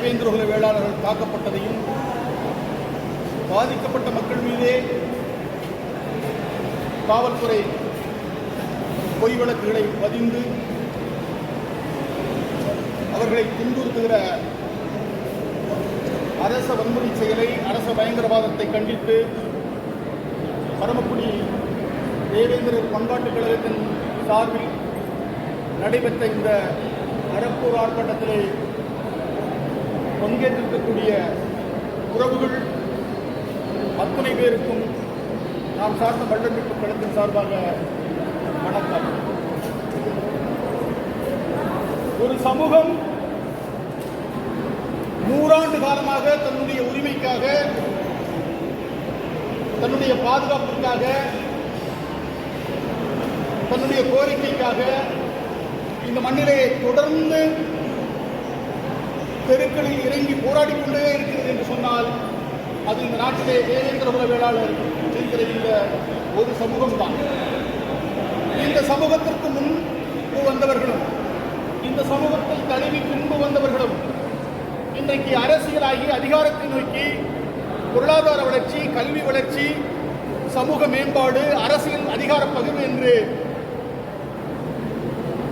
தேவேந்திரகுல வேளாளர்கள் தாக்கப்பட்டதையும் பாதிக்கப்பட்ட மக்கள் மீதே காவல்துறை பொய் வழக்குகளை பதிந்து அவர்களை துன்புறுத்துகிற அரச வன்முறை செயலை, அரச பயங்கரவாதத்தை கண்டித்து பரமக்குடி தேவேந்திரர் பண்பாட்டுக் கழகத்தின் சார்பில் நடைபெற்ற இந்த அறப்போர் ஆர்ப்பாட்டத்திலே பங்கேற்றிருக்கக்கூடிய உறவுகள் அத்தனை பேருக்கும் நாம் சார்ந்த மல்லன்மீட்பு கழகத்தின் சார்பாக வணக்கம். ஒரு சமூகம் 100 ஆண்டு காலமாக தன்னுடைய உரிமைக்காக, தன்னுடைய பாதுகாப்பிற்காக, தன்னுடைய கோரிக்கைக்காக இந்த மண்ணிலே தொடர்ந்து தெருக்களில் இறங்கி போராடி கொண்டே இருக்கிறது என்று சொன்னால் அது இந்த நாட்டிலே தேவேந்திரகுல வேளாளர் என்கிற இந்த ஒரு சமூகம்தான். இந்த சமூகத்திற்கு முன்பு வந்தவர்களும் இந்த சமூகத்தை தழுவி பின்பு வந்தவர்களும் இன்றைக்கு அரசியலாகி அதிகாரத்தை நோக்கி பொருளாதார வளர்ச்சி, கல்வி வளர்ச்சி, சமூக மேம்பாடு, அரசியல் அதிகார பகிர்வு என்று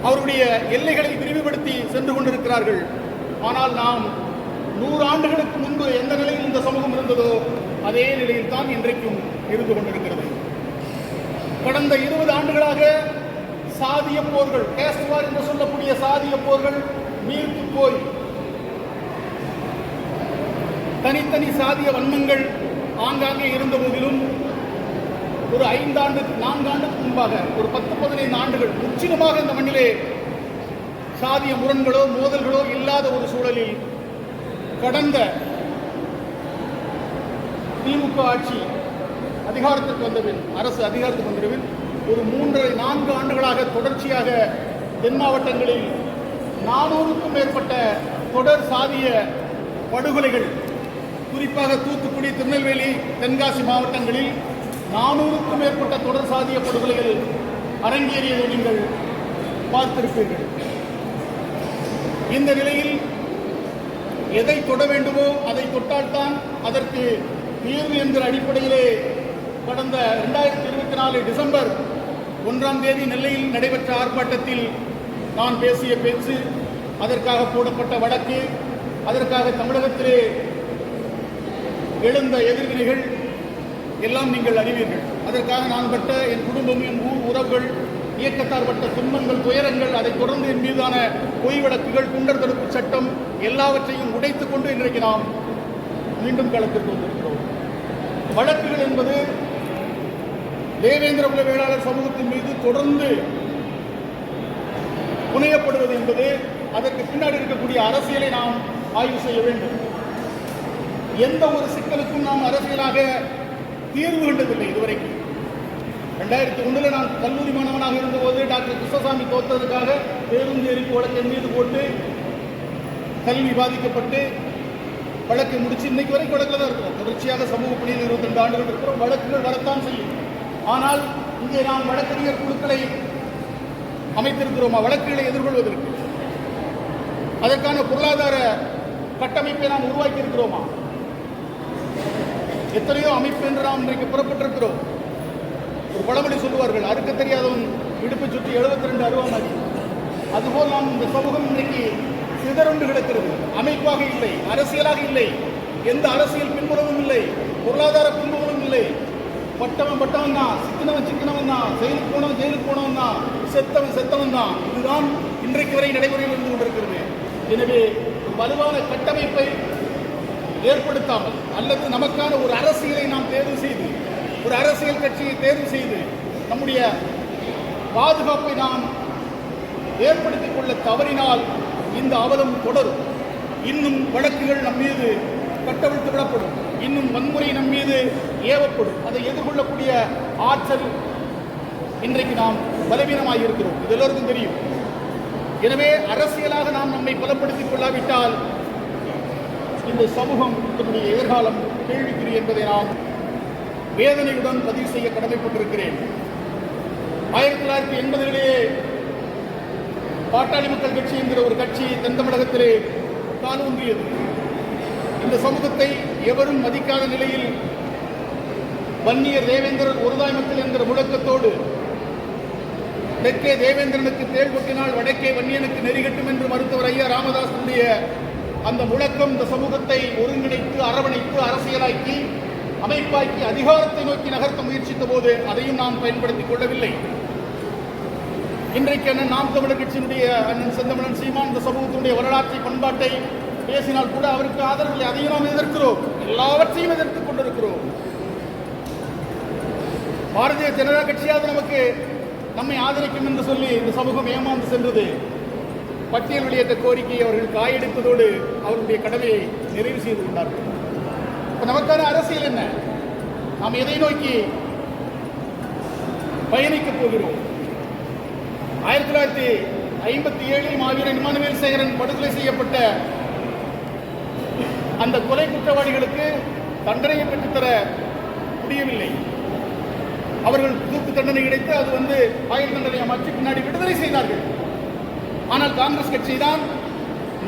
அவருடைய எல்லைகளை விரிவுபடுத்தி சென்று கொண்டிருக்கிறார்கள். ஆனால் நாம் 100 ஆண்டுகளுக்கு முன்பு எந்த நிலையில் இந்த சமூகம் இருந்ததோ அதே நிலையில் தான் இன்றைக்கும் இருந்து கொண்டிருக்கிறது. கடந்த 20 ஆண்டுகளாக சாதிய போர்கள், கேஸ்ட் வார் என்று சொல்லக்கூடிய சாதிய போர்கள் நீர்த்து போய் தனித்தனி சாதிய வன்மங்கள் ஆங்காங்கே இருந்த போதிலும் ஒரு 4 ஆண்டுக்கு முன்பாக ஒரு 10-15 ஆண்டுகள் முற்றிலுமாக இந்த மண்ணிலே சாதிய முரண்களோ மோதல்களோ இல்லாத ஒரு சூழலில் கடந்த திமுக ஆட்சி அதிகாரத்துக்கு வந்தபின், அரசு அதிகாரத்துக்கு வந்தபின் ஒரு 3-4 ஆண்டுகளாக தொடர்ச்சியாக தென் மாவட்டங்களில் 400க்கும் மேற்பட்ட தொடர் சாதிய படுகொலைகள், குறிப்பாக தூத்துக்குடி, திருநெல்வேலி, தென்காசி மாவட்டங்களில் 400க்கும் மேற்பட்ட தொடர் சாதிய படுகொலைகள் அரங்கேறியதை நீங்கள் பார்த்திருப்பீர்கள். இந்த நிலையில் எதை தொட வேண்டுமோ அதை தொட்டால்தான் அதற்கு தீர்வு என்கிற அடிப்படையிலே கடந்த 2024 டிசம்பர் 1ஆம் தேதி நெல்லையில் நடைபெற்ற ஆர்ப்பாட்டத்தில் நான் பேசிய பேச்சு, அதற்காக போடப்பட்ட வழக்கு, அதற்காக தமிழகத்திலே எழுந்த எதிர்வினைகள் எல்லாம் நீங்கள் அறிவீர்கள். அதற்காக நான் பட்ட என் குடும்பம், என் ஊர் உறவுகள், இயக்கத்தார் பட்ட துன்பங்கள், துயரங்கள், அதைத் தொடர்ந்து என் மீதான பொய் வழக்குகள், குண்டர் தடுப்பு சட்டம் எல்லாவற்றையும் உடைத்துக் கொண்டு இன்றைக்கு நாம் மீண்டும் களத்திற்கு வந்திருக்கிறோம். வழக்குகள் என்பது தேவேந்திரகுல வேளாளர் சமூகத்தின் மீது தொடர்ந்து புனையப்படுவது என்பது அதற்கு பின்னாடி இருக்கக்கூடிய அரசியலை நாம் ஆய்வு செய்ய வேண்டும். எந்த ஒரு சிக்கலுக்கும் நாம் அரசியலாக தீர்வு கண்டதில்லை இதுவரைக்கும். 2001 நான் கல்லூரி மாணவனாக இருந்தபோது டாக்டர் கிருஷ்ணசாமி தோற்றதுக்காக பேருந்து எரிப்பு வழக்கை மீது போட்டு கல்வி பாதிக்கப்பட்டு வழக்கை முடிச்சு இன்னைக்கு வரைக்கும் வழக்கில் தான் இருக்கிறோம். தொடர்ச்சியாக சமூக பணியில் 22 ஆண்டுகள் இருக்கிறோம். வழக்குகள் வரத்தான் செய்யும். ஆனால் இங்கே நாம் வழக்கறிஞர் குழுக்களை அமைத்திருக்கிறோமா வழக்குகளை எதிர்கொள்வதற்கு? அதற்கான பொருளாதார கட்டமைப்பை நாம் உருவாக்கி இருக்கிறோமா? எத்தனையோ அமைப்பு என்று நாம் இன்றைக்கு புறப்பட்டிருக்கிறோம். ஒரு பழமொழி சொல்லுவார்கள், அறுக்க தெரியாதவன் இடுப்பு சுற்றி 72 அருவாமதி. அதுபோல் நாம் இந்த சமூகம் இன்றைக்கு சிதறுண்டு கிடக்கிறது. அமைப்பாக இல்லை, அரசியலாக இல்லை, எந்த அரசியல் பின்புலமும் இல்லை, பொருளாதார பின்புலமும் இல்லை. பட்டவன் தான், சிக்கினவன் தான், ஜெயிலுக்கு போனவன் தான், செத்தவன் தான். இதுதான் இன்றைக்கு வரை நடைமுறையில் இருந்து கொண்டிருக்கிறது. எனவே வலுவான கட்டமைப்பை ஏற்படுத்தாமல் அல்லது நமக்கான ஒரு அரசியலை நாம் தேர்வு செய்து, ஒரு அரசியல் கட்சியை தேர்வு செய்து நம்முடைய பாதுகாப்பை நாம் ஏற்படுத்திக் கொள்ள தவறினால் இந்த அவலம் தொடரும். இன்னும் வழக்குகள் நம் மீது கட்டவிழ்த்து விடப்படும், இன்னும் வன்முறை நம் மீது ஏவப்படும். அதை எதிர்கொள்ளக்கூடிய ஆற்றல் இன்றைக்கு நாம் பலவீனமாக இருக்கிறோம். இது எல்லோருக்கும் தெரியும். எனவே அரசியலாக நாம் நம்மை பலப்படுத்திக் கொள்ளாவிட்டால் இந்த சமூகம் தன்னுடைய எதிர்காலம் கேள்விக்குறி என்பதை நான் வேதனையுடன் பதிவு செய்ய கடமைப்பட்டிருக்கிறேன். 1980களிலே பாட்டாளி மக்கள் கட்சி என்கிற ஒரு கட்சி தென் தமிழகத்திலே காலூன்றியது. இந்த சமூகத்தை எவரும் மதிக்காத நிலையில் வன்னியர் தேவேந்திரன் ஒருதாய்மத்தில் என்கிற முழக்கத்தோடு தெற்கே தேவேந்திரனுக்கு தேள் கொட்டினால் வடக்கே வன்னியனுக்கு நெறிகட்டும் என்று மருத்துவர் ஐயா ராமதாசனுடைய அந்த முழக்கம் இந்த சமூகத்தை ஒருங்கிணைத்து அரவணைத்து அரசியலாக்கி அமைப்பாக்கி அதிகாரத்தை நோக்கி நகர்த்த முயற்சித்த போது அதையும் நாம் பயன்படுத்திக் கொள்ளவில்லை. இன்றைக்கு அண்ணன் நாம் தமிழர் கட்சியினுடைய அண்ணன் செந்தமிழன் சீமான் இந்த சமூகத்தினுடைய வரலாற்றை பண்பாட்டை பேசினால் கூட அவருக்கு ஆதரவில்லை. அதையும் நாம் எதிர்க்கிறோம், எல்லாவற்றையும் எதிர்த்துக் கொண்டிருக்கிறோம். பாரதிய ஜனதா கட்சியாவது நமக்கு நம்மை ஆதரிக்கும் என்று சொல்லி இந்த சமூகம் ஏமாந்து சென்றது. பட்டியல் வெளியேற்ற கோரிக்கையை அவர்கள் காயெடுத்ததோடு அவர்களுடைய கடமையை நிறைவு செய்து கொண்டார்கள். இப்ப நமக்கான அரசியல் என்ன? நாம் எதை நோக்கி பயணிக்கப் போகிறோம்? 1957 மாவீரன் இமானுவேல் சேகரன் படுகொலை செய்யப்பட்ட அந்த கொலை குற்றவாளிகளுக்கு தண்டனையை பெற்றுத்தர முடியவில்லை. அவர்கள் தூக்கு தண்டனை கிடைத்து அது ஆயுள் தண்டனையை மாற்றி பின்னாடி விடுதலை செய்தார்கள். ஆனால் காங்கிரஸ் கட்சி தான்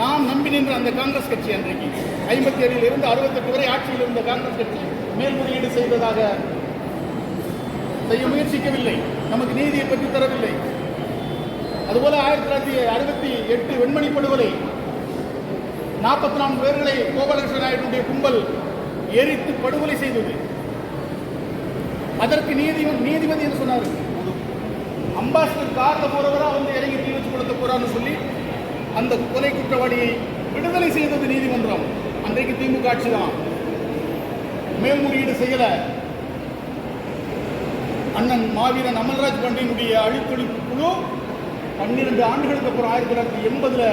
நாம் நம்பி நின்ற அந்த காங்கிரஸ் கட்சி அன்றைக்கு 57 இருந்து 68 வரை ஆட்சியில் இருந்த காங்கிரஸ் கட்சி மேல்முறையீடு செய்ததாக செய்ய முயற்சிக்கவில்லை, நமக்கு நீதியை பெற்று தரவில்லை. அதுபோல 1968 வெண்மணி படுகொலை 44 பேர்களை கோபாலகிருஷ்ண நாயுடைய கும்பல் எரித்து படுகொலை செய்தது. அதற்கு நீதிபதி என்று சொன்னார். அம்பாசிடர் கார்ல போறவரா இறங்கி தீ வச்சு கொடுத்த போறான்னு சொல்லி அந்த கொலை குற்றவாளியை விடுதலை செய்தது நீதிமன்றம். அன்றைக்கு திமுக ஆட்சி தான். மேல்முறையீடு செய்யல. அண்ணன் மாவீரன் அமல்ராஜ் பாண்டியனுடைய அழித்தொழிப்பு குழு 12 ஆண்டுகளுக்கு அப்புறம் 1980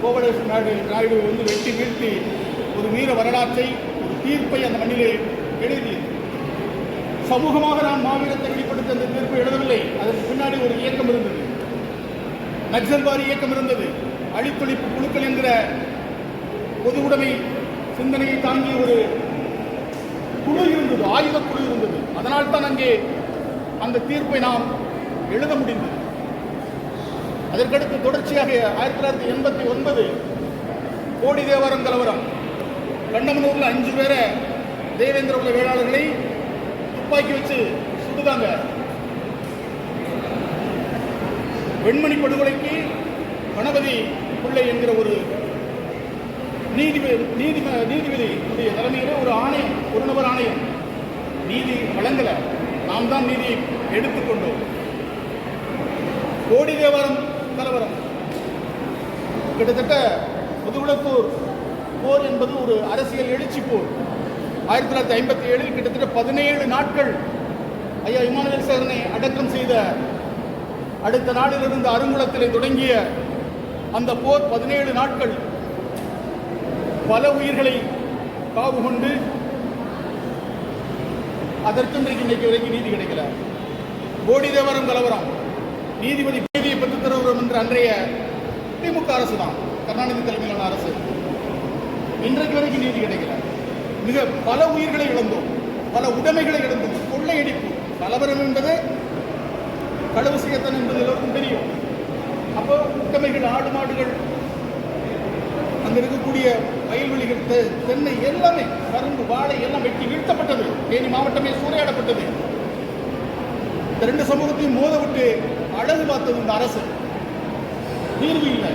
கோபாலகிருஷ்ண நாயுடு வெட்டி வீழ்த்தி ஒரு வீர வரலாற்றை, ஒரு தீர்ப்பை அந்த மண்ணிலே எழுதியது. சமூகமாக நாம் மாவீரத்தை வெளிப்படுத்த அந்த தீர்ப்பை எழுதவில்லை. அதற்கு பின்னாடி ஒரு இயக்கம் இருந்தது, நக்சல்வாரி இயக்கம் இருந்தது, அழித்தொழிப்பு குழுக்கள் என்கிற பொது உடைமை சிந்தனையை தாங்கிய ஒரு குழு இருந்தது, ஆயுத குழு இருந்தது. அதனால் தான் அங்கே அந்த தீர்ப்பை நாம் எழுத முடிந்தது. அதற்கடுத்து தொடர்ச்சியாக 1989 கோடி தேவாரம் கலவரம், கண்டமனூரில் 5 பேரை தேவேந்திர குல வேளாளர்களை துப்பாக்கி வச்சு சுடுதாங்க. வெண்மணி படுகொலைக்கு கணபதி பிள்ளை என்கிற ஒரு நீதிபதி தலைமையிலே ஒரு ஆணையம், ஒரு நபர் ஆணையம் நீதி வழங்கல. நாம் தான் நீதியை எடுத்துக்கொண்டோம். கோடி தேவாரம் கலவரம் கிட்டத்தட்ட முதுகுளத்தூர் போர் என்பது ஒரு அரசியல் எழுச்சி போர். 1957 கிட்டத்தட்ட 17 நாட்கள் ஐயா இமானுவேல் சேகரனை அடக்கம் செய்த அடுத்த நாளிலிருந்து அருங்குளத்திலே தொடங்கிய அந்த போர் 17 நாட்கள் பல உயிர்களை காவு கொண்டு அதற்கு இன்னைக்கு வரைக்கும் நீதி கிடைக்கல. கோடி தேவாரம் கலவரம் நீதிபதி நீதியை பெற்றுத் தருகிறோம் என்ற அன்றைய திமுக அரசு தான், கருணாநிதி தலைமையிலான அரசு. இன்றைக்கு வரைக்கும் நீதி கிடைக்கல. மிக பல உயிர்களை இழந்தோம், பல உடைமைகளை இழந்தோம். கொள்ளையடிப்பு கலவரம் என்பது களவு செய்யத்தான் என்பது எல்லோருக்கும் தெரியும். அப்போ உடைமைகள், ஆடு மாடுகள், அங்க இருக்கக்கூடிய வயல்வெளிகள், தென்னை எல்லாமே, கரும்பு, வாழை எல்லாம் வெட்டி வீழ்த்தப்பட்டது. தேனி மாவட்டமே சூறையாடப்பட்டது. இந்த 2 சமூகத்தையும் மோத விட்டு அழகு பார்த்தது இந்த அரசு. தீர்வு இல்லை.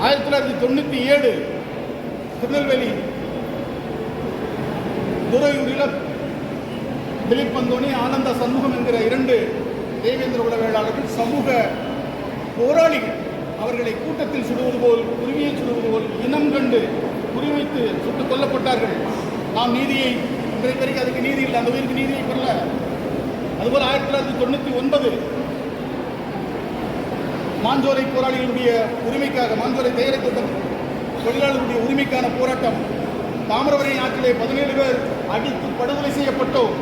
1997 திருநெல்வேலி துறையூரில் திலீப் பந்தோனி, ஆனந்த சண்முகம் என்கிற 2 தேவேந்திர குல வேளாளர்கள் சமூக போராளிகள். அவர்களை கூட்டத்தில் சுடுவது போல், உரிமையை சுடுவது போல் இனம் கண்டு குறிவைத்து சுட்டுக் கொல்லப்பட்டார்கள். நாம் நீதியை இன்றைக்கு வரைக்கும் அதுக்கு நீதி இல்லை, அந்த உயிருக்கு நீதியை பெறல. அதுபோல் 1999 மாஞ்சோலை போராளிகளுடைய உரிமைக்காக, மாஞ்சோலை தயாரித்த தொழிலாளர்களுடைய உரிமைக்கான போராட்டம். தாமிரபரணி ஆற்றிலே 17 பேர் அடித்து படுகொலை செய்யப்பட்டோம்.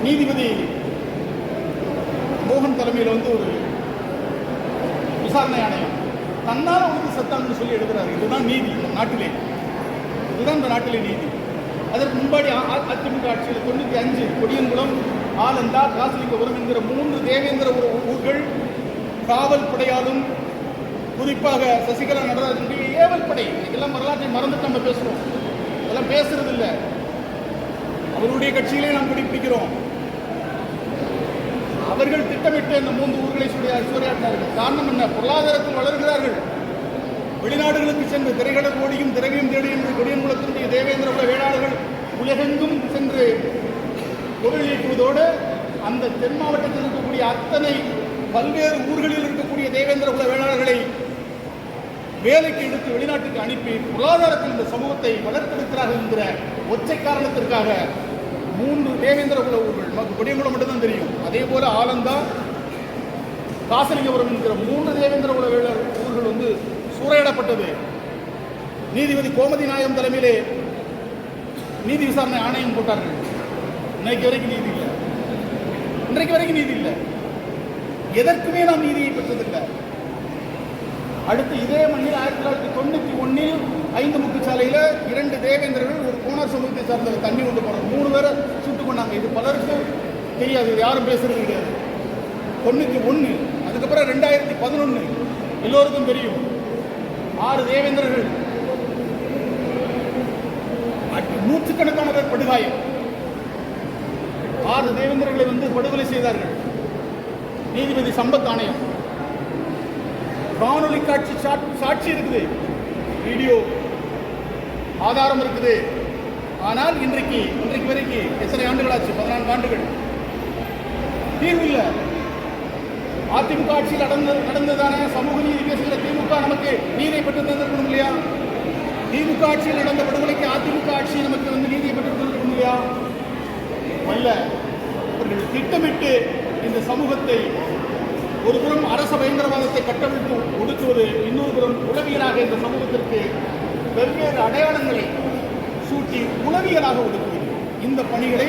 நீதிபதி மோகன் தலைமையில் ஒரு விசாரணை ஆணையம் தன்னால செத்தாங்கன்னு சொல்லி எழுதுறாரு. இதுதான் நீதி இந்த நாட்டிலே, இதுதான் இந்த நாட்டிலே நீதி. அதற்கு முன்னாடி அதிமுக ஆட்சியில் 95 கொடியன்குளம், ஆலந்தா, காசிலிங்கபுரம் என்கிற 3 தேவேந்திர ஊர்கள் காவல் படையாலும் குறிப்பாக சசிகலா நடராஜனுடைய ஏவல் படை. இதெல்லாம் வரலாற்றை மறந்துட்டு நம்ம பேசுறோம், அதெல்லாம் பேசுறது இல்லை. அவருடைய கட்சியிலே நாம் பிடிக்கிறோம். அவர்கள் திட்டமிட்டு இந்த 3 ஊர்களை சூறையாற்றினார்கள். காரணம் என்ன? பொருளாதாரத்தில் வளர்கிறார்கள். வெளிநாடுகளுக்கு சென்று திரைக்கடல் ஓடியும் திரவியம் தேடி என்று கொடியங்குளத்தினுடைய தேவேந்திர குல வேளாளர்கள் உலகெங்கும் சென்று பொருள் ஈட்டுவதோடு அந்த தென் மாவட்டத்தில் இருக்கக்கூடிய அத்தனை பல்வேறு ஊர்களில் இருக்கக்கூடிய தேவேந்திர குல வேளாளர்களை வேலைக்கு எடுத்து வெளிநாட்டுக்கு அனுப்பி பொருளாதாரத்தில் இந்த சமூகத்தை வளர்த்தெடுக்கிறார்கள் என்கிற ஒற்றை காரணத்திற்காக 3 தேவேந்திர குல ஊர்கள், நமக்கு கொடியங்குளம் மட்டும்தான் தெரியும். அதே போல ஆலந்தா, காசலிங்கபுரம் என்கிற 3 தேவேந்திர குல வேளாளர் ஊர்கள் சூறையிடப்பட்டது. நீதிபதி கோமதி நாயகம் தலைமையிலே நீதி விசாரணை ஆணையம் போட்டார்கள். இன்னைக்கு வரைக்கும் நீதி இல்லை, இன்றைக்கு வரைக்கும் நீதி இல்லை. எதற்குமே நாம் நீதியை பெற்றதில்லை. அடுத்து இதே மண்ணில் 1991 5 முக்குச்சாலையில் 2 தேவேந்திரர்கள் ஒரு கோனார் சமூகத்தை சார்ந்த தண்ணி கொண்டு போனாங்க. 3 பேரை சுட்டுக் கொண்டாங்க. இது பலருக்கு தெரியாது, யாரும் பேசுறது கிடையாது. 91 அதுக்கப்புறம் 2011 எல்லோருக்கும் தெரியும். 6 தேவேந்திரர்கள், நூற்றுக்கணக்கான பேர் படுகாயம். 6 தேவேந்திரர்களை படுகொலை செய்தார்கள். நீதிபதி சம்பத் ஆணையம், காணொலி காட்சி சாட்சி இருக்குது, வீடியோ ஆதாரம் இருக்குது. ஆனால் இன்றைக்கு வரைக்கும் எத்தனை ஆண்டுகள் ஆச்சு? 14 ஆண்டுகள். தீர்வு இல்லை. அதிமுக ஆட்சியில் நடந்ததான சமூக நீதி பேசுகிற திமுக நமக்கு நீதியை பெற்று தந்திருக்கணும் இல்லையா? திமுக ஆட்சியில் நடந்த படுகொலைக்கு அதிமுக ஆட்சி நமக்கு நீதியை பெற்று தந்திருக்கணும் இல்லையா? அல்ல. அவர்கள் திட்டமிட்டு இந்த சமூகத்தை ஒரு புறம் அரச பயங்கரவாதத்தை கட்டமைத்து ஒடுக்குவது, இன்னொரு புறம் உளவியலாக இந்த சமூகத்திற்கு வெவ்வேறு அடையாளங்களை சூட்டி உளவியலாக ஒடுக்குவது. இந்த பணிகளை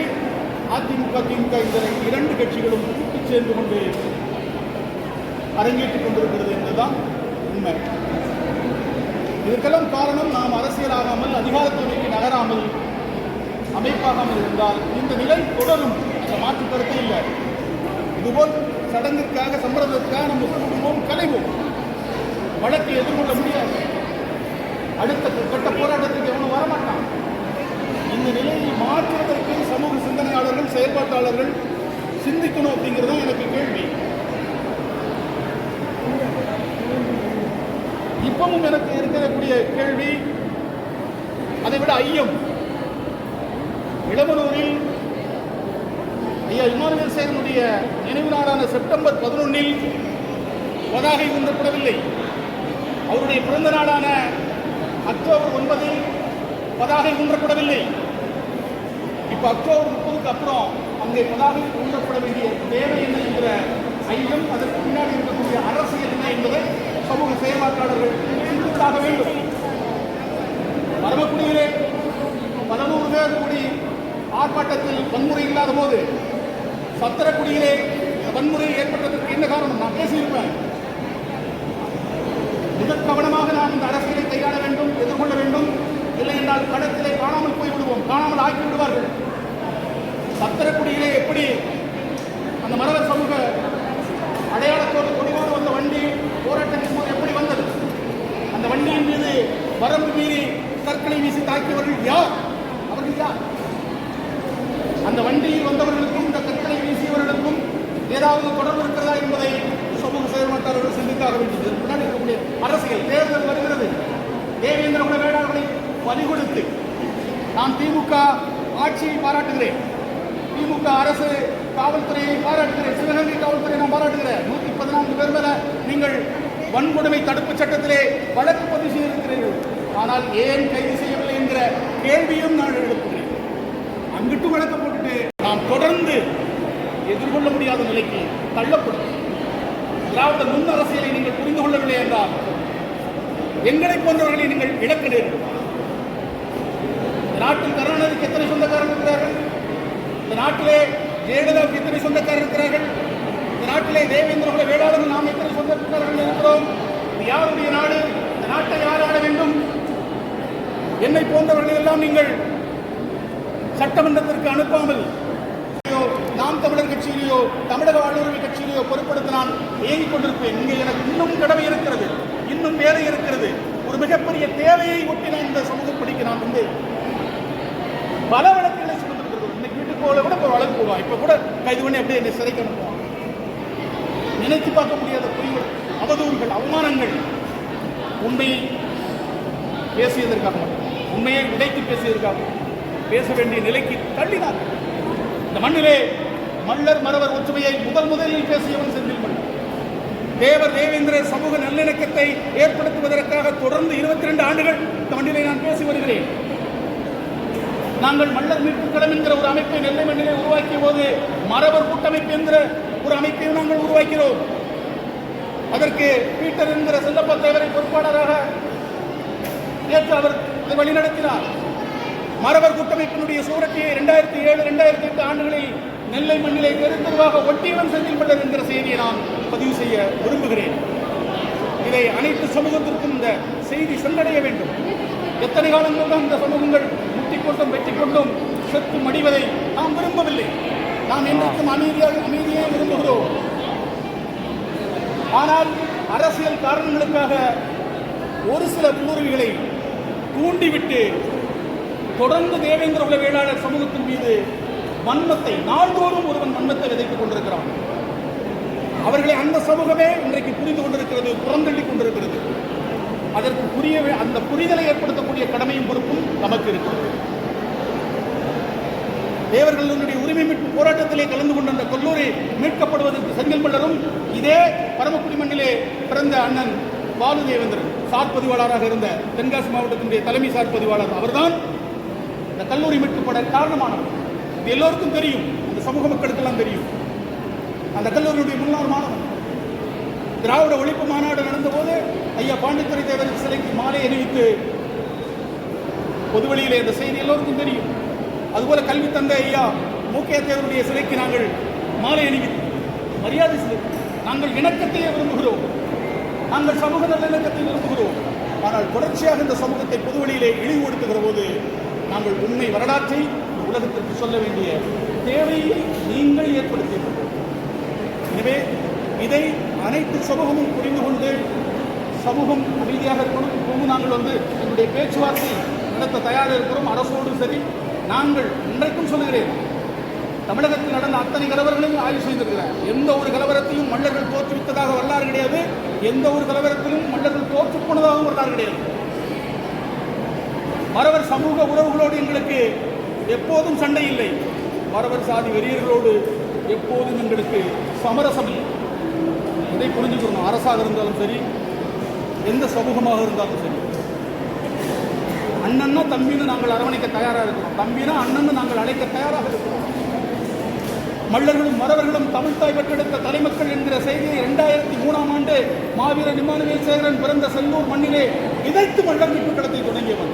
அதிமுக திமுக இந்த 2 கட்சிகளும் கூட்டு சேர்ந்து கொண்டு அரங்கேற்றிக் கொண்டிருக்கிறது என்பதுதான் உண்மை. இதற்கெல்லாம் காரணம் நாம் அரசியலாகாமல் அதிகாரத்துறைக்கு நகராமல் அமைப்பாகாமல் இருந்தால் இந்த நிலை தொடரும். அந்த மாற்று கருத்தே இல்லை. இதுபோல் சடங்கிற்காக சம்பிரதாயத்திற்காக நம்ம கூடுவோம், கலைவோம், வழக்கை எதிர்கொள்ள முடியாது. அடுத்த கட்ட போராட்டத்துக்கு எவனும் வரமாட்டான். இந்த நிலையை மாற்றுவதற்கு சமூக சிந்தனையாளர்கள், செயல்பாட்டாளர்கள் சிந்திக்கணும் அப்படிங்கிறது எனக்கு கேள்வி. இப்பவும் எனக்கு இருக்கக்கூடிய கேள்வி, அதை விட ஐயம். இளமனூரில் ஐயா இமானுவேல் சேகரனுடைய நினைவு நாளான செப்டம்பர் 11 பதாகை ஊன்றப்படவில்லை. அவருடைய பிறந்த நாளான அக்டோபர் 9 பதாகை ஊன்றப்படவில்லை. இப்ப அக்டோபர் 30க்கு அப்புறம் அங்கே பதாகை ஊன்றப்பட வேண்டிய தேவை என்ன என்கிற ஐயம், அதற்கு பின்னாடி இருக்கக்கூடிய அரசியல் என்ன என்பதை சமூக செயல்பாட்டாளர்கள் சிந்தித்தாக வேண்டும். பரமக்குடியிலே 11 பேர் கூடி ஆர்ப்பாட்டத்தில் வன்முறை இல்லாத போது சத்திரக்குடியிலே வன்முறை ஏற்பட்டதற்கு என்ன காரணம்? நான் பேசியிருப்பேன். மிக கவனமாக நாம் இந்த அரசியலை கையாள வேண்டும், எதிர்கொள்ள வேண்டும். இல்லை என்றால் களத்திலே காணாமல் போய்விடுவோம், காணாமல் ஆக்கி விடுவார்கள். சத்திரக்குடியிலே எப்படி அந்த மரவர் சமூக அடையாளத்தோடு கொடிவோடு வந்த வண்டி போராட்டத்தின் போது எப்படி வந்தது? அந்த வண்டியின் மீது வரம்பு மீறி கற்களை வீசி தாக்கியவர்கள் யார்? அவர்கள் யார்? அந்த வண்டியில் வந்தவர்களுக்கும் இந்த கற்களை வீசியவர்களுக்கும் ஏதாவது தொடர்பு இருக்கிறதா என்பதை சமூக செயல்பாட்டாளர்கள் சிந்தித்தாக வேண்டியது. முன்னாடி இருக்கக்கூடிய அரசியல் தேர்தல் வருகிறது. தேவேந்திர குல வேளாளர்களை பறிகொடுத்து நான் திமுக ஆட்சியை பாராட்டுகிறேன், திமுக அரசு காவல்துறையை பாராட்டுகிறேன், சிவகங்கை காவல்துறையை நான் பாராட்டுகிறேன். 114 பேர் மேல நீங்கள் வன்கொடுமை தடுப்பு சட்டத்திலே வழக்கு பதிவு செய்திருக்கிறீர்கள். ஆனால் ஏன் கைது செய்யவில்லை என்கிற கேள்வியும் நான் எழுப்புகிறேன். அங்கிட்டு வழக்கு போட்டுட்டு நாம் தொடர்ந்து எதிர்கொள்ள முடியாத நிலைக்கு தள்ளப்படும். திராவிட முன் அரசியலை நீங்கள் புரிந்து கொள்ளவில்லை என்றால் எங்களை போன்றவர்களை நீங்கள் இழக்க நேரிடும். இந்த நாட்டில் கருணாநிதிக்கு எத்தனை சொந்தக்காரர்கள் இருக்கிறார்கள்? இந்த நாட்டிலே ஜெயலலிதாவுக்கு எத்தனை சொந்தக்காரர் இருக்கிறார்கள்? இந்த நாட்டிலே தேவேந்திர குல வேளாளர்கள் நாம் எத்தனை சொந்தக்காரர்கள் இருக்கிறோம்? இது யாருடைய நாடு? இந்த நாட்டை யார் ஆள வேண்டும்? என்னை போன்றவர்கள் எல்லாம் நீங்கள் சட்டமன்றத்திற்கு அனுப்பாமல் நாம் தமிழர் கட்சியிலேயோ தமிழக வாழ்வுரிமை கட்சியிலேயோ பொறுப்படுத்த நான் இயங்கிக் கொண்டிருப்பேன். இங்கே எனக்கு இன்னும் கடமை இருக்கிறது. இன்னும் ஒரு மிகப்பெரிய தேவையை ஒட்டி நான் இந்த சமூகப்படிக்கு நான் வந்து பல வழக்குகளை சுமந்திருக்கிறது. இன்னைக்கு வீட்டுக்கு போல கூட இப்போ வழக்கு போவான், இப்போ கூட கைது பண்ணி அப்படியே என்னை சிறைக்கு அனுப்புவான். நினைத்து பார்க்க முடியாத பொய்கள், அவதூறுகள், அவமானங்கள், உண்மையை பேசியதற்காக உண்மையை உடைத்து பேசியதற்காக பேச வேண்டிய நிலைக்கு தள்ளினார். இந்த மண்ணிலே மல்லர் மறவர் ஒற்றுமையை முதலில் பேசியவன் செந்தில் மல்லர். தேவர் தேவேந்திரர் சமூக நல்லிணக்கத்தை ஏற்படுத்துவதற்காக தொடர்ந்து 22 ஆண்டுகள் இந்த மண்ணிலே நான் பேசி வருகிறேன். நாங்கள் மல்லர் மீட்பு களம் என்கிற ஒரு அமைப்பை நெல்லை மண்ணிலே உருவாக்கிய போது மறவர் கூட்டமைப்பு என்கிற ஒரு அமைப்பையும் நாங்கள் உருவாக்கிறோம். அதற்கு பீட்டர் என்கிற செல்லப்பா தேவரை பொறுப்பாளராக ஏற்று அவர் அதை வழிநடத்தினார். மறவர் கூட்டமைப்பினுடைய சூரத்தையை 2007, 2008 ஆண்டுகளில் நெல்லை மண்ணிலே தெருவாக ஒட்டியவன் செந்தில் மல்லர் என்கிற செய்தியை நான் பதிவு செய்ய விரும்புகிறேன். இதை அனைத்து சமூகத்திற்கும் இந்த செய்தி சென்றடைய வேண்டும். எத்தனை காலங்களும் இந்த சமூகங்கள் முட்டிக் கொண்டும் வெற்றி கொண்டும் செத்து மடிவதை நாம் விரும்பவில்லை. நாம் என்றைக்கும் அமைதியை விரும்புகிறோம். ஆனால் அரசியல் காரணங்களுக்காக ஒரு சில உள்ளுரிமைகளை தூண்டிவிட்டு தொடர்ந்து தேவேந்திர குல வேளாளர் சமூகத்தின் மீது வன்மத்தை, நாள்தோறும் ஒருவன் வன்மத்தை விதைத்துக் கொண்டிருக்கிறான். அவர்களை அந்த சமூகமே இன்றைக்கு புரிந்து கொண்டிருக்கிறது, புறந்தள்ளிக் கொண்டிருக்கிறது. அதற்கு அந்த புரிதலை ஏற்படுத்தக்கூடிய கடமையும் பொறுப்பும் நமக்கு இருக்கிறது. தேவர்களுடைய உரிமை மீட்பு போராட்டத்திலே கலந்து கொண்ட அந்த கல்லூரி மீட்கப்படுவதற்கு செந்தில் மல்லரும் இதே பரமக்குடி மண்ணிலே பிறந்த அண்ணன் பாலு தேவேந்திரன் சார் பதிவாளராக இருந்த தென்காசி மாவட்டத்தினுடைய தலைமை சார் பதிவாளர் அவர்தான் இந்த கல்லூரி மீட்கப்பட காரணமானவர். இது எல்லோருக்கும் தெரியும், இந்த சமூக மக்களுக்கெல்லாம் தெரியும். அந்த கல்லூரியுடைய முன்னாள் மாணவன். திராவிட ஒழிப்பு மாநாடு நடந்தபோது ஐயா பாண்டித்துரை தேவர் சிலைக்கு மாலை அணிவித்து பொதுவெளியிலே இந்த செய்தி எல்லோருக்கும் தெரியும். அதுபோல கல்வி தந்தை ஐயா மூக்கையா தேவருடைய சிலைக்கு நாங்கள் மாலை அணிவித்து மரியாதை செலுத்தி நாங்கள் இணக்கத்தையே விரும்புகிறோம். நாங்கள் சமூக நல்லிணக்கத்தை விரும்புகிறோம். ஆனால் தொடர்ச்சியாக இந்த சமூகத்தை பொதுவெளியிலே இழிவுபடுத்துகிற போது நாங்கள் உண்மை வரலாற்றை உலகத்திற்கு சொல்ல வேண்டிய தேவையை நீங்கள் ஏற்படுத்தியிருக்கிறோம். எனவே இதை அனைத்து சமூகமும் புரிந்து கொண்டு சமூகம் அமைதியாக இருக்கணும். நாங்கள் எங்களுடைய பேச்சுவார்த்தை நடத்த தயாராக இருக்கிறோம். அரசோடு சரி, நாங்கள் இன்றைக்கும் சொல்லுகிறேன், தமிழகத்தில் நடந்த அத்தனை கலவரங்களையும் ஆய்வு செய்திருக்கிறார். எந்த ஒரு கலவரத்தையும் மல்லர்கள் தோற்றுவித்ததாக வரலாறு கிடையாது. எந்த ஒரு கலவரத்திலும் மல்லர்கள் தோற்று போனதாகவும் வரலாறு கிடையாது. மறவர் சமூக உறவுகளோடு எங்களுக்கு எப்போதும் சண்டை இல்லை. மறவர் சாதி வெறியர்களோடு எப்போதும் எங்களுக்கு சமரசம் இல்லை. இதை புரிஞ்சுக்கணும். அரசாக இருந்தாலும் சரி, எந்த சமூகமாக இருந்தாலும் சரி, அண்ணன்னா தம்பின்னு நாங்கள் அரவணைக்க தயாராக இருக்கிறோம். தம்பினா அண்ணன்னு நாங்கள் அழைக்க தயாராக இருக்கிறோம். மல்லர்களும் மறவர்களும் தமிழ்தாய் பெற்றெடுத்த தலைமக்கள் என்கிற செய்தியை 2003ஆம் ஆண்டு மாவீரன் இமானுவேல் சேகரன் பிறந்த செல்லூர் மண்ணிலே விதைத்து மல்லர் மீட்பு களத்தை தொடங்கியவன்.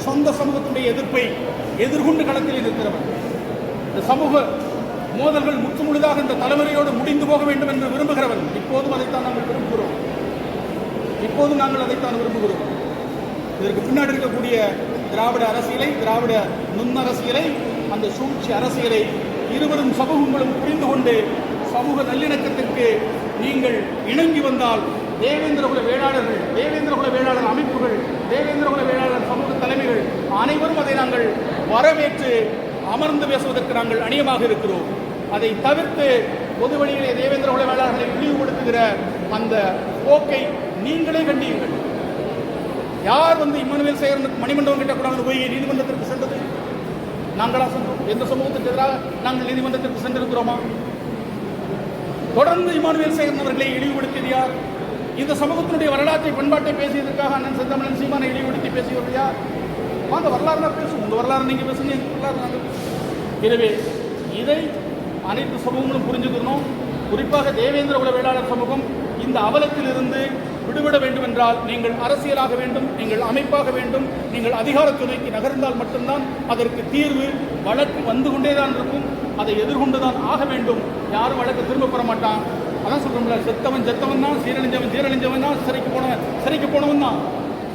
சொந்த சமூகத்துடைய எதிர்ப்பை எதிர்கொண்டு களத்தில் இருக்கிறவன். இந்த சமூக மோதல்கள் முற்றுமுழுதாக இந்த தலைமுறையோடு முடிந்து போக வேண்டும் என்று விரும்புகிறவன். இப்போதும் அதைத்தான் நாங்கள் விரும்புகிறோம். இதற்கு பின்னாடி இருக்கக்கூடிய திராவிட அரசியலை, திராவிட நுண்ணரசியலை, அந்த சூழ்ச்சி அரசியலை இருவரும் சமூகங்களும் புரிந்து கொண்டு சமூக நல்லிணக்கத்திற்கு நீங்கள் இணங்கி வந்தால் தேவேந்திர குல வேளாளர்கள், தேவேந்திர குல வேளாளர் அமைப்புகள், தேவேந்திர குல வேளாளர் சமூக தலைமைகள் அனைவரும் அதை நாங்கள் வரவேற்று அமர்ந்து பேசுவதற்கு நாங்கள் அணியமாக இருக்கிறோம். அதை தவிர்த்து பொது வழியிலே தேவேந்திர குல வேளாளர்களை இழிவுபடுத்துகிற அந்த போக்கை நீங்களே கண்டியுங்கள். யார் இமானுவேல் சேகரன் மணிமண்டபம் கிட்டக்கூடாது போய் நீதிமன்றத்திற்கு சென்றது? நாங்களா சென்றோம்? எந்த சமூகத்துக்கு எதிராக நாங்கள் நீதிமன்றத்திற்கு சென்றிருக்கிறோமா? தொடர்ந்து இமானுவேல் சேகரன் அவர்களை இழிவுபடுத்தியது யார்? இந்த சமூகத்தினுடைய வரலாற்றை பண்பாட்டை பேசியதற்காக அண்ணன் செந்தமிழன் சீமானை இழிவுபடுத்தி பேசியவர் யார்? அந்த வரலாறு தான் பேசும். உங்கள் வரலாறு நீங்கள் பேசுங்க, எங்கள் வரலாறு நாங்கள் பேசுவோம். எனவே இதை அனைத்து சமூகங்களும் புரிஞ்சுக்கணும். குறிப்பாக தேவேந்திர குல வேளாளர் சமூகம் இந்த அவலத்திலிருந்து விடுபட வேண்டும் என்றால் நீங்கள் அரசியலாக வேண்டும், நீங்கள் அமைப்பாக வேண்டும், நீங்கள் அதிகாரத்துறைக்கு நகர்ந்தால் மட்டும்தான் அதற்கு தீர்வு. வழக்கு வந்து கொண்டேதான் இருக்கும், அதை எதிர்கொண்டுதான் ஆக வேண்டும். யாரும் வழக்கு திரும்ப பெற மாட்டான். அதான் சொல்றோம்ல, செத்தவன் தான், சீரழிஞ்சவன் தான், சிறைக்கு போனவன் தான்.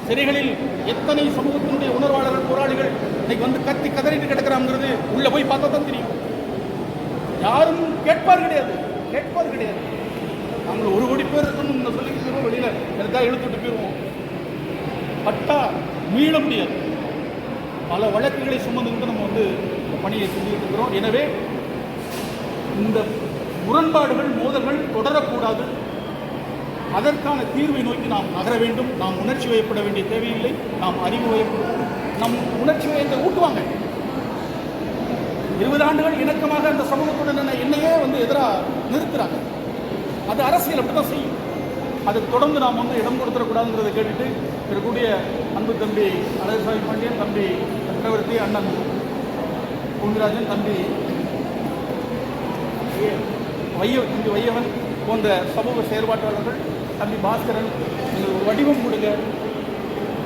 சிறைகளில் எத்தனை சமூகத்தினுடைய உணர்வாளர்கள், போராளிகள் இன்னைக்கு கத்தி கதறிட்டு கிடக்கிறாங்கிறது உள்ள போய் பார்த்தா தான் தெரியும். யாரும் கேட்பார் கிடையாது. நாங்கள் 1 கோடி பேர் இருக்கணும் சொல்லிக்கிறோம், வெளியில எனக்காக இழுத்துட்டு போயிடுவோம். 10 மீள முடியாது. பல வழக்குகளை சுமந்துக்கிட்டு நம்ம வந்து பணியை செஞ்சுக்கிட்டு இருக்கிறோம். எனவே இந்த முரண்பாடுகள், மோதல்கள் தொடரக்கூடாது. அதற்கான தீர்வை நோக்கி நாம் நகர வேண்டும். நாம் உணர்ச்சி வயப்பட வேண்டிய தேவையில்லை. நாம் அறிவு வயப்படும். நம் உணர்ச்சி வயத்தை ஊட்டுவாங்க. 20 ஆண்டுகள் இணக்கமாக அந்த சமூகத்துடன் என்னையே வந்து எதிராக நிறுத்துறாங்க. அது அரசியல் அப்படி தான் செய்யும். அதுக்கு தொடர்ந்து நாம் வந்து இடம் கொடுத்துடக்கூடாதுங்கிறத கேட்டுட்டு இருக்கக்கூடிய அன்பு தம்பி அழகுசாமி பாண்டியன், தம்பி சக்கரவர்த்தி, அண்ணன் பூமிராஜன், தம்பி வையவன் போன்ற சமூக செயற்பாட்டாளர்கள், தம்பி பாஸ்கரன், நீங்கள் ஒரு வடிவம் கொடுங்க.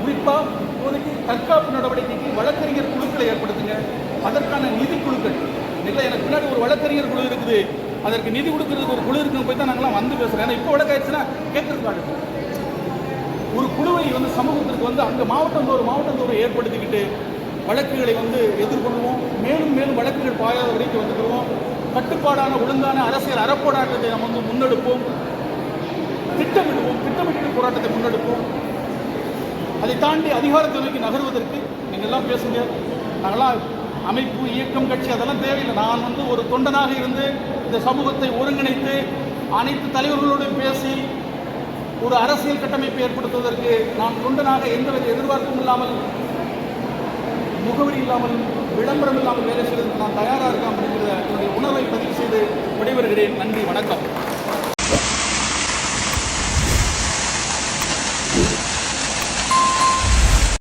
குறிப்பாக இப்போதைக்கு தற்காப்பு நடவடிக்கைக்கு வழக்கறிஞர் குழுக்களை ஏற்படுத்துங்க. அதற்கான நிதி குழுக்கள் இல்லை, எனக்கு பின்னாடி ஒரு வழக்கறிஞர் குழு இருக்குது, அதற்கு நிதி கொடுக்கறதுக்கு ஒரு குழு இருக்குன்னு போய் தான் நாங்களாம் வந்து பேசுகிறோம். ஏன்னா இப்போ வழக்காயிடுச்சுன்னா கேட்கறதுக்காக ஒரு குழுவை வந்து சமூகத்திற்கு வந்து அங்கே மாவட்டந்தோறும் ஏற்படுத்திக்கிட்டு வழக்குகளை வந்து எதிர்கொள்வோம். மேலும் மேலும் வழக்குகள் பாயாத வரைக்கும் வந்துடுவோம். கட்டுப்பாடான ஒழுங்கான அரசியல் அறப்போராட்டத்தை நம்ம வந்து முன்னெடுப்போம். திட்டமிட்டு போராட்டத்தை முன்னெடுப்போம். அதை தாண்டி அதிகாரத்தை நோக்கி நகர்வதற்கு நீங்கள் எல்லாம் பேசுங்க. நாங்களாம் அமைப்பு, இயக்கம், கட்சி அதெல்லாம் தேவையில்லை. நான் வந்து ஒரு தொண்டனாக இருந்து இந்த சமூகத்தை ஒருங்கிணைத்து அனைத்து தலைவர்களோடும் பேசி ஒரு அரசியல் கட்டமைப்பை ஏற்படுத்துவதற்கு நான் தொண்டனாக எந்தவித எதிர்பார்ப்பும் இல்லாமல், முகவரி இல்லாமல், விளம்பரம் இல்லாமல் வேலை செய்வதற்கு நான் தயாராக இருக்கேன் அப்படிங்கிற என்னுடைய உணர்வை பதிவு செய்து விடைபெறுகிறேன். நன்றி, வணக்கம்.